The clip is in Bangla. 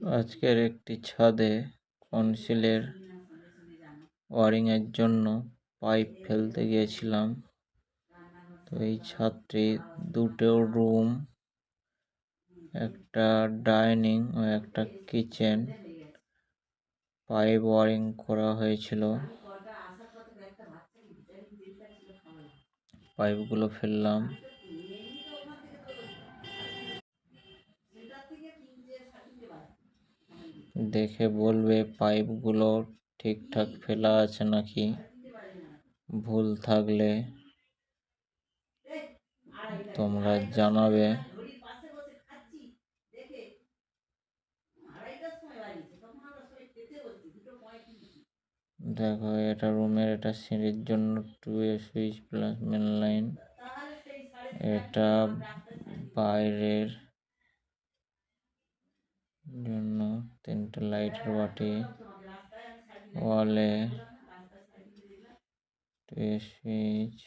আজকের একটি ছাদে কনসিলের ওয়ারিংয়ের জন্য পাইপ ফেলতে গিয়েছিলাম। তো এই ছাদটি দুটো রুম, একটা ডাইনিং ও একটা কিচেন পাইপ ওয়ারিং করা হয়েছিল। পাইপগুলো ফেললাম। দেখে বলবে পাইপগুলো ঠিকঠাক ফেলা আছে নাকি। ভুল থাকলে তোমরা জানাবে। দেখো, এটা রুমের, এটা সিঁড়ির জন্য 2A switch plus main line. এটা বাইরের জন্য 3টে লাইটের বাটি। ওয়ালে 2A সুইচ।